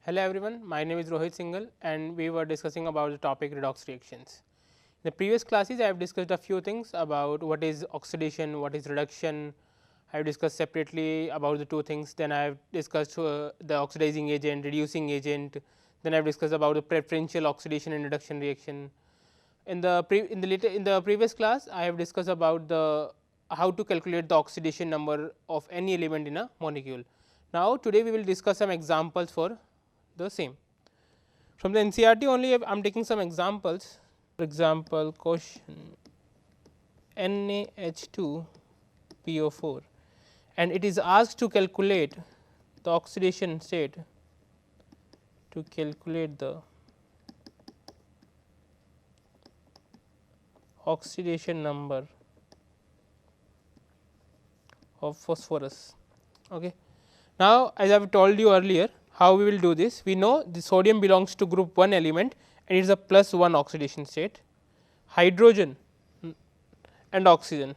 Hello everyone, my name is Rohit Singhal and we were discussing about the topic redox reactions. In the previous classes I have discussed a few things about what is oxidation, what is reduction. I have discussed separately about the two things, then I have discussed the oxidizing agent, reducing agent, then I have discussed about the preferential oxidation and reduction reaction. In the previous class I have discussed about the how to calculate the oxidation number of any element in a molecule. Now today we will discuss some examples for the same. From the NCERT only I am taking some examples. For example, question NaH2PO4 and it is asked to calculate the oxidation state, to calculate the oxidation number of phosphorus. Okay. Now, as I have told you earlier, how we will do this? We know the sodium belongs to group 1 element and it is a +1 oxidation state, hydrogen and oxygen.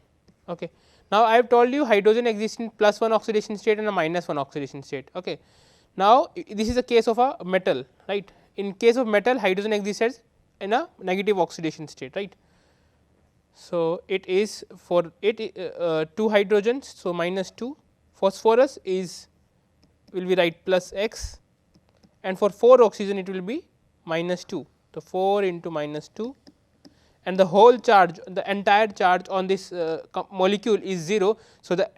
Okay. Now, I have told you hydrogen exists in +1 oxidation state and a -1 oxidation state. Okay. Now, this is a case of a metal, right. In case of metal, hydrogen exists in a negative oxidation state, right. So, it is for it 2 hydrogens. So, -2, phosphorus is will be right +x and for 4 oxygen it will be -2. So, 4 into -2 and the whole charge, the entire charge on this molecule is 0. So, the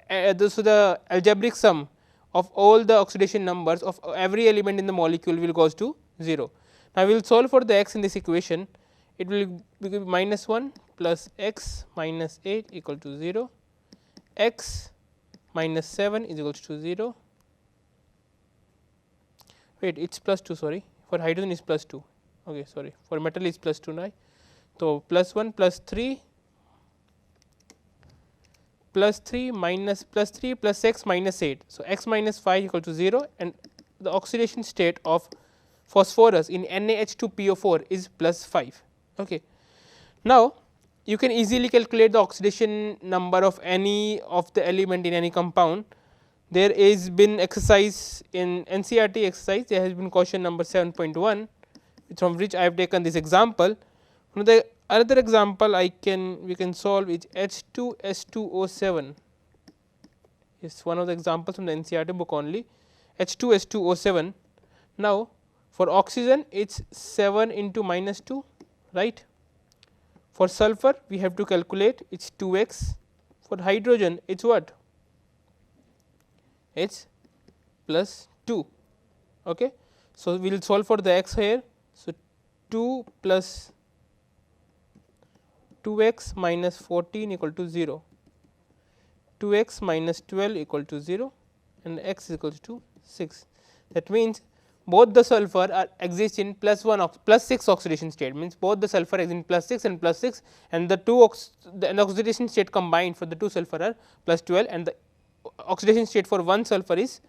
algebraic sum of all the oxidation numbers of every element in the molecule will goes to 0. Now, we will solve for the x in this equation. It will be -1 plus x minus 8 equal to 0, x minus 7 is equals to 0. Wait, it is +2, sorry, for hydrogen is +2, okay, sorry, for metal is +2 now. So, +1 +3 minus +3 plus x minus 8. So, x minus 5 equal to 0 and the oxidation state of phosphorus in NaH2PO4 is +5. Okay. Now, you can easily calculate the oxidation number of any of the element in any compound. There is been exercise in NCERT exercise, there has been question number 7.1 from which I have taken this example. Now, the other example we can solve is H2S2O7 is one of the examples from the NCERT book only, H2S2O7. Now, for oxygen it is 7 into -2, right. For sulfur we have to calculate it is 2x, for hydrogen it is what? It is +2. Okay. So, we will solve for the x here. So, 2 plus 2x minus 14 equal to 0, 2x minus 12 equal to 0 and x is equal to 6. That means, both the sulfur are exist in +6 oxidation state, means both the sulfur is in +6 and +6 and the the oxidation state combined for the 2 sulfur are +12 and the oxidation state for 1 sulfur is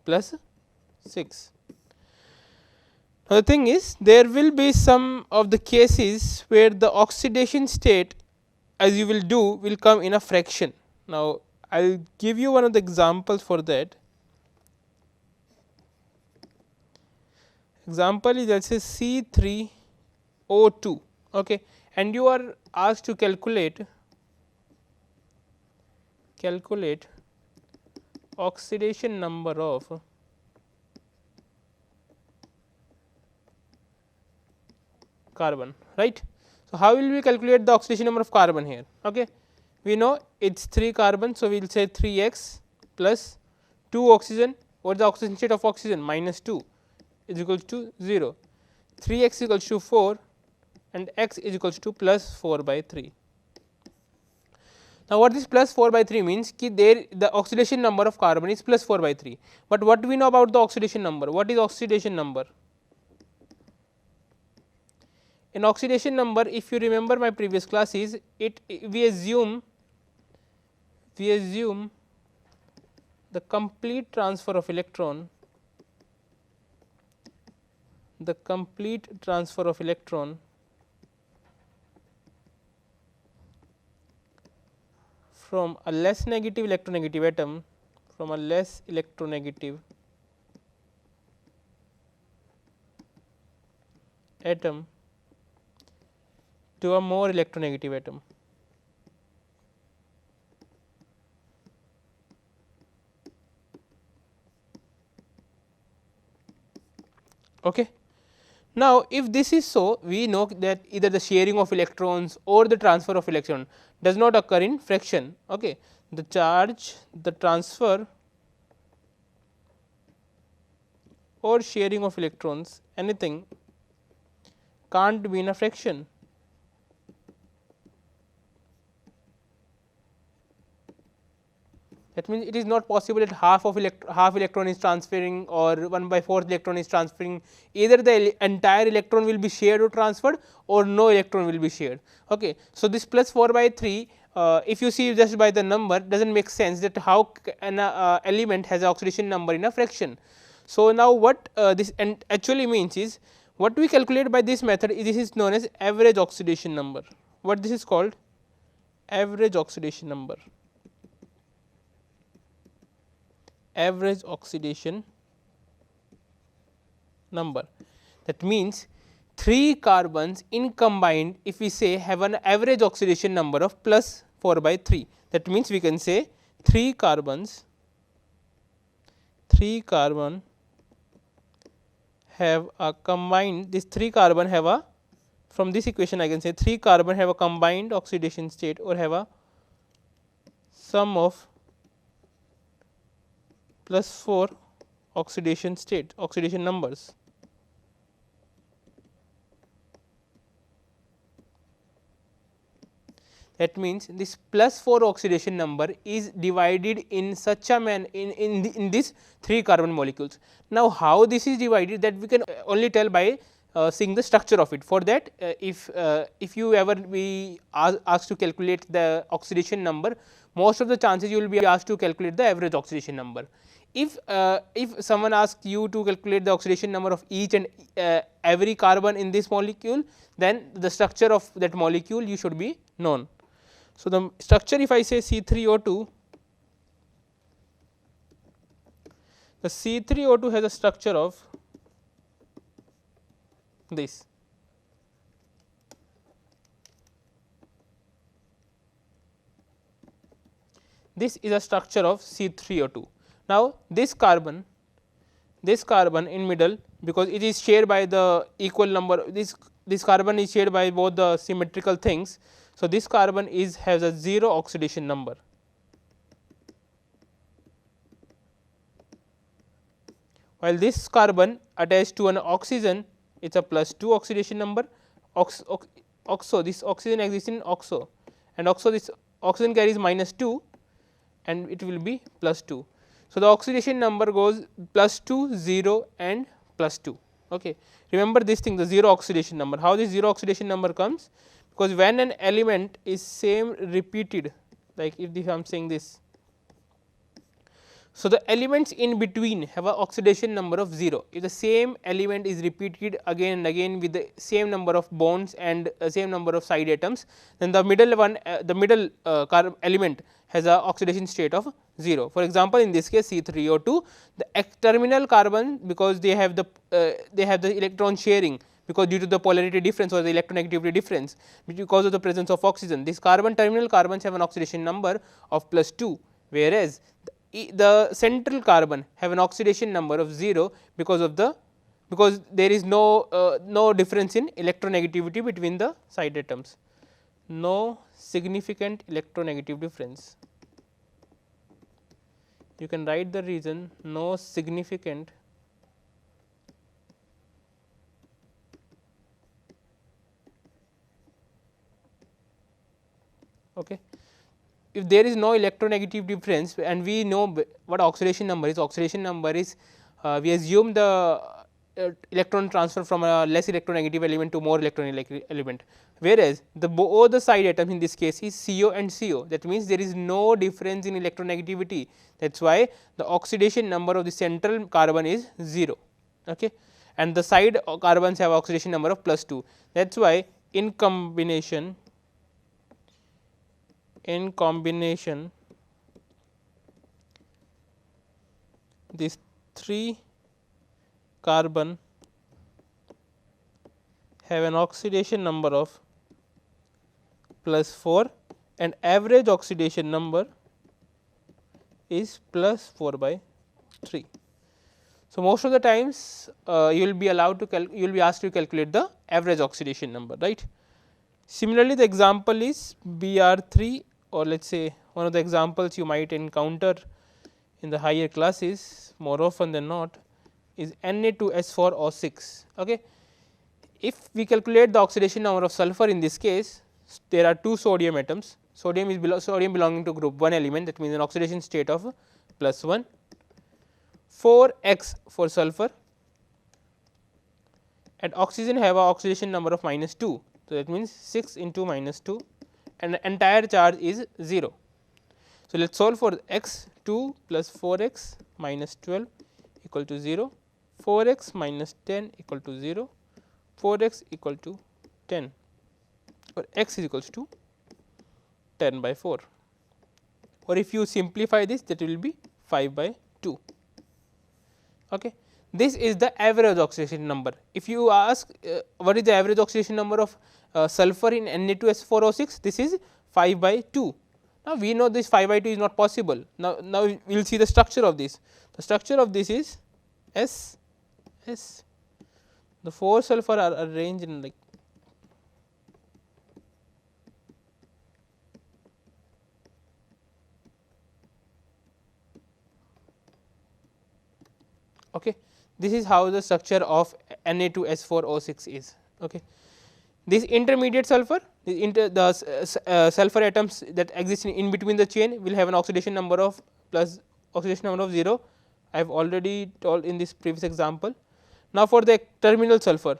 +6. Now, the thing is there will be some of the cases where the oxidation state, as you will do, will come in a fraction. Now, I will give you one of the examples for that. Example is, let us say C3O2, okay, and you are asked to calculate oxidation number of carbon, right. So, how will we calculate the oxidation number of carbon here? Okay. We know it is 3 carbon. So, we will say 3x plus 2 oxygen. What is the oxidation state of oxygen? -2 is equals to 0, 3x equals to 4 and x is equals to +4/3. Now, what this +4/3 means? Ki there the oxidation number of carbon is +4/3, but what do we know about the oxidation number? What is oxidation number? In oxidation number, if you remember my previous classes, we assume the complete transfer of electron from a less negative electronegative atom, from a less electronegative atom to a more electronegative atom. Okay. Now, if this is so, we know that either the sharing of electrons or the transfer of electron does not occur in fraction. Okay. The charge, the transfer or sharing of electrons, anything can't be in a fraction. That means, it is not possible that half electron is transferring or 1/4 electron is transferring, either the entire electron will be shared or transferred or no electron will be shared. Okay. So, this plus 4/3 if you see just by the number does not make sense, that how an element has an oxidation number in a fraction. So, now what this actually means is, what we calculate by this method is, this is known as average oxidation number. What this is called? Average oxidation number. Average oxidation number. That means, 3 carbons in combined, if we say have an average oxidation number of plus 4/3. That means, we can say 3 carbon have a combined, this 3 carbon have a, from this equation I can say 3 carbon have a combined oxidation state or have a sum of plus 4 oxidation state, oxidation numbers. That means, this plus 4 oxidation number is divided in such a manner in this 3 carbon molecules. Now, how this is divided, that we can only tell by seeing the structure of it. For that, if you ever be asked to calculate the oxidation number, most of the chances you will be asked to calculate the average oxidation number. If someone asks you to calculate the oxidation number of each and every carbon in this molecule, then the structure of that molecule you should be known. So, the structure, if I say C3O2, the C3O2 has a structure of this. This is a structure of C3O2. Now, this carbon in middle, because it is shared by the equal number, this carbon is shared by both the symmetrical things. So, this carbon has a 0 oxidation number, while this carbon attached to an oxygen, it is a plus 2 oxidation number. Oxo, this oxygen exists in oxo, and oxo, this oxygen carries minus 2 and it will be plus 2. So, the oxidation number goes plus 2, 0 and plus 2. Okay. Remember this thing, the 0 oxidation number. How this 0 oxidation number comes? Because when an element is same repeated, like if I am saying this. So, the elements in between have an oxidation number of 0. If the same element is repeated again and again with the same number of bonds and same number of side atoms, then the middle one, the middle element has a oxidation state of 0. For example, in this case C3O2, the terminal carbon, because they have the electron sharing, because due to the polarity difference or the electronegativity difference, because of the presence of oxygen, this terminal carbons have an oxidation number of plus 2, whereas the central carbon have an oxidation number of 0, because there is no difference in electronegativity between the side atoms, no significant electronegative difference. You can write the reason, no significant okay. If there is no electronegative difference, and we know what oxidation number is, we assume the electron transfer from a less electronegative element to more electronegative element, whereas both the side atoms in this case is CO and CO. That means, there is no difference in electronegativity. That is why the oxidation number of the central carbon is 0, okay, and the side carbons have oxidation number of plus 2. That is why in combination these 3 carbon have an oxidation number of plus 4 and average oxidation number is plus 4 by 3. So, most of the times you will be allowed to you will be asked to calculate the average oxidation number, right. Similarly, the example is Br3, or let us say one of the examples you might encounter in the higher classes more often than not is Na2S4O6. Okay. If we calculate the oxidation number of sulfur, in this case there are 2 sodium atoms, sodium belonging to group 1 element, that means an oxidation state of plus 1, 4x for sulfur, and oxygen have a oxidation number of minus 2. So, that means 6 into minus 2 and the entire charge is 0. So, let us solve for x, 2 plus 4x minus 12 equal to 0, 4x minus 10 equal to 0, 4x equal to 10, or x is equals to 10 by 4, or if you simplify this, that will be 5 by 2. Okay. This is the average oxidation number. If you ask what is the average oxidation number of sulfur in Na2S4O6, this is 5 by 2. Now, we know this 5 by 2 is not possible. Now we will see the structure of this. The structure of this is S. The 4 sulfur are arranged in like okay. This is how the structure of Na2S4O6 is. Okay. This intermediate sulfur, the sulfur atoms that exist in between the chain will have an oxidation number of plus oxidation number of 0. I have already told in this previous example. Now, for the terminal sulfur,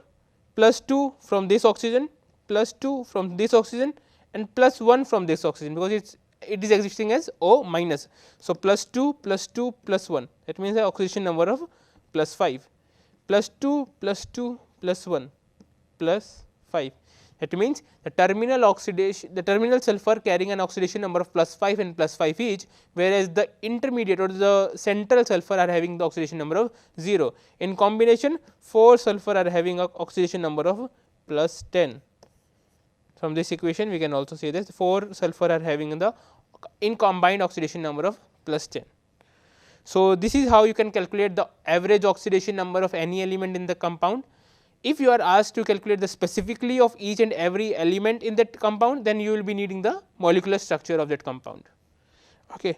plus 2 from this oxygen, plus 2 from this oxygen, and plus 1 from this oxygen, because it is existing as O minus. So, plus 2 plus 2 plus 1, that means the oxidation number of plus 5, plus 2 plus 2 plus 1 plus 5. That means the terminal sulfur carrying an oxidation number of plus 5 and plus 5 each, whereas the intermediate or the central sulfur are having the oxidation number of 0. In combination, 4 sulfur are having a oxidation number of plus 10. From this equation we can also say that 4 sulfur are having the in combined oxidation number of plus 10. So, this is how you can calculate the average oxidation number of any element in the compound. If you are asked to calculate the specifically of each and every element in that compound, then you will be needing the molecular structure of that compound. Okay.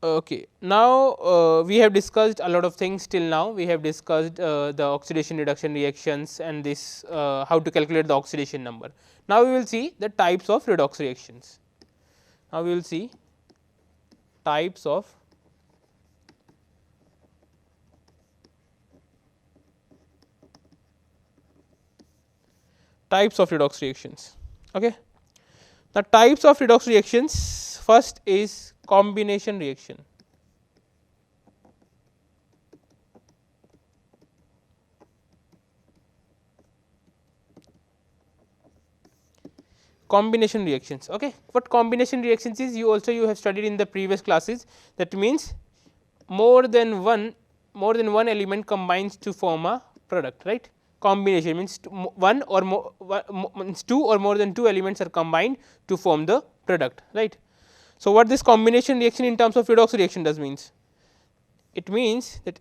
Okay. Now, we have discussed a lot of things till now. We have discussed the oxidation reduction reactions and this how to calculate the oxidation number. Now, we will see the types of redox reactions. Now, we will see types of redox reactions. Okay. The types of redox reactions, first is combination reaction. Combination reactions. Okay. What combination reactions is, you have studied in the previous classes. That means more than one element combines to form a product, right. Combination means one or more means 2 or more than 2 elements are combined to form the product, right. So, what this combination reaction in terms of redox reaction does means? It means that,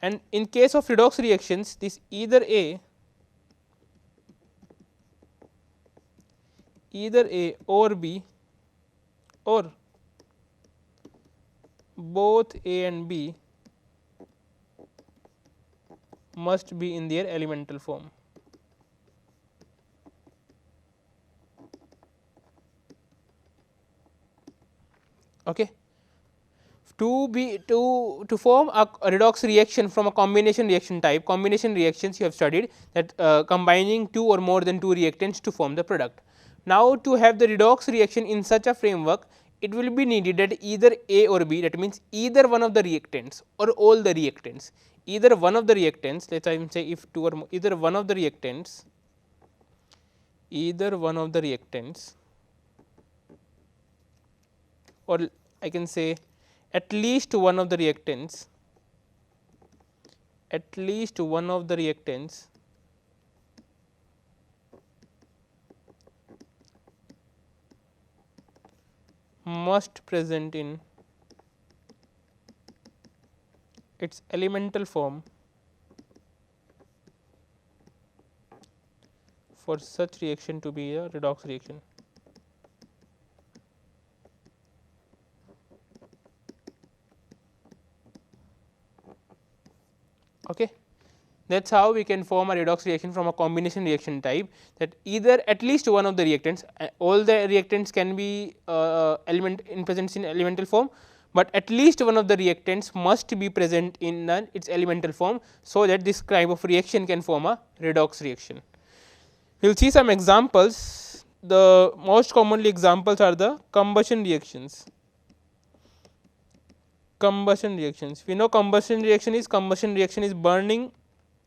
and in case of redox reactions, this either A or B or both A and B must be in their elemental form. Okay. To form a redox reaction from a combination reaction type, combination reactions you have studied that combining 2 or more than 2 reactants to form the product. Now, to have the redox reaction in such a framework, it will be needed that either A or B, that means either one of the reactants or all the reactants, either one of the reactants, let us say if 2 or more, either one of the reactants or I can say at least one of the reactants at least one of the reactants must present in its elemental form for such reaction to be a redox reaction. Okay. That is how we can form a redox reaction from a combination reaction type, that either at least one of the reactants, all the reactants can be element in presence in elemental form, but at least one of the reactants must be present in its elemental form. So, that this type of reaction can form a redox reaction. We will see some examples. The most commonly examples are the combustion reactions. Combustion reactions, we know combustion reaction is burning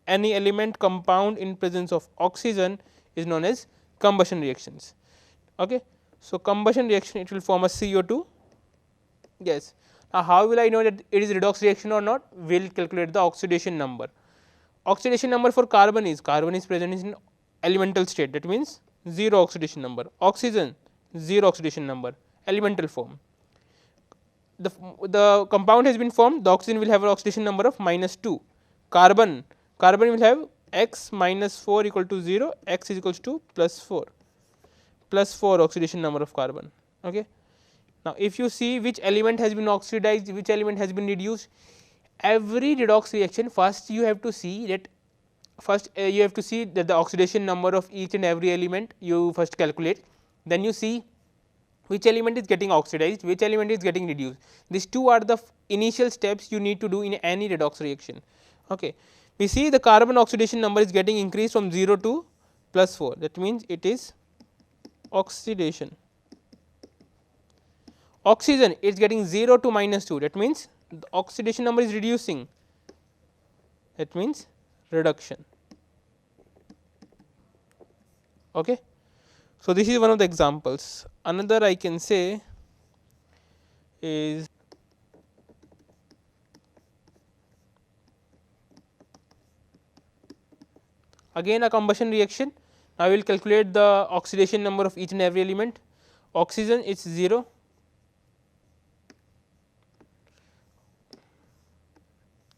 any element compound in presence of oxygen is known as combustion reactions. Okay. So, combustion reaction, it will form a CO2 gas. Now, how will I know that it is redox reaction or not? We will calculate the oxidation number. Oxidation number for carbon is present in elemental state, that means 0 oxidation number. Oxygen 0 oxidation number, elemental form. The compound has been formed, the oxygen will have an oxidation number of -2. Carbon will have x minus 4 equal to 0, x is equals to plus 4 oxidation number of carbon. Okay. Now, if you see which element has been oxidized, which element has been reduced, every redox reaction first you have to see that the oxidation number of each and every element you first calculate, then you see which element is getting oxidized, which element is getting reduced. These two are the initial steps you need to do in any redox reaction. Okay. We see the carbon oxidation number is getting increased from 0 to plus 4, that means it is oxidation. Oxygen is getting 0 to -2, that means the oxidation number is reducing, that means reduction. Okay. So, this is one of the examples. Another I can say is again a combustion reaction. Now, we will calculate the oxidation number of each and every element. Oxygen is 0,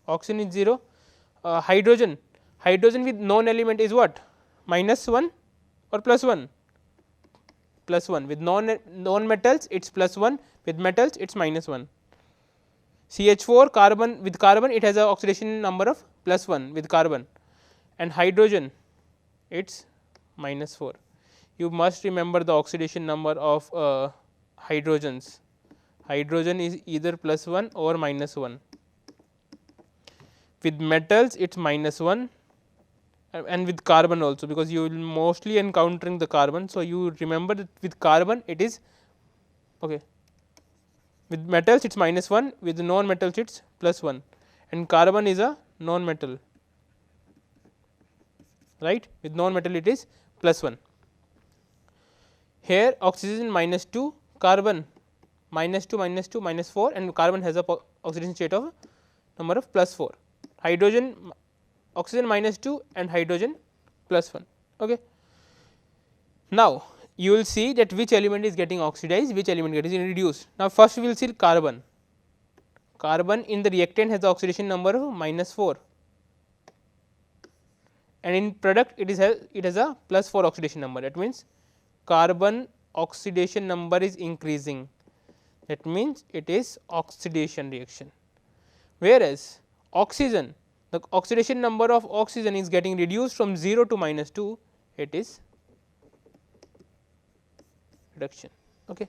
oxygen is 0. Hydrogen with known element is what? -1 or +1? +1. With non metals it is +1, with metals it is -1. CH4 carbon, with carbon it has a oxidation number of +1 with carbon, and hydrogen it is -4. You must remember the oxidation number of hydrogens. Hydrogen is either +1 or -1. With metals it is -1, and with carbon also, because you will mostly encountering the carbon. So, you remember that with carbon it is okay. With metals it is -1, with non metals it is +1, and carbon is a non metal, right. With non metal it is +1. Here oxygen -2, carbon -2 -2 -4, and carbon has a oxidation state of number of +4. Hydrogen, oxygen -2 and hydrogen +1. Okay. Now, you will see that which element is getting oxidized, which element getting reduced. Now, first we will see carbon. Carbon in the reactant has the oxidation number of -4, and in product it has a +4 oxidation number. That means, carbon oxidation number is increasing, that means it is oxidation reaction. Whereas, oxygen, the oxidation number of oxygen is getting reduced from 0 to -2, it is reduction. Okay.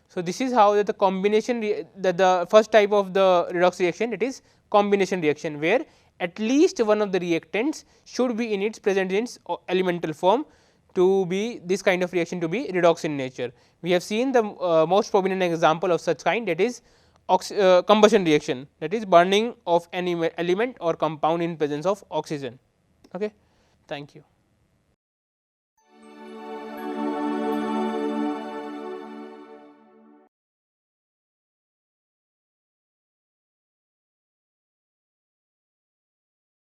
So, this is how that the combination the first type of the redox reaction, it is combination reaction, where at least one of the reactants should be in its present in its elemental form to be this kind of reaction to be redox in nature. We have seen the most prominent example of such kind, that is combustion reaction, that is burning of any element or compound in presence of oxygen. Okay. Thank you.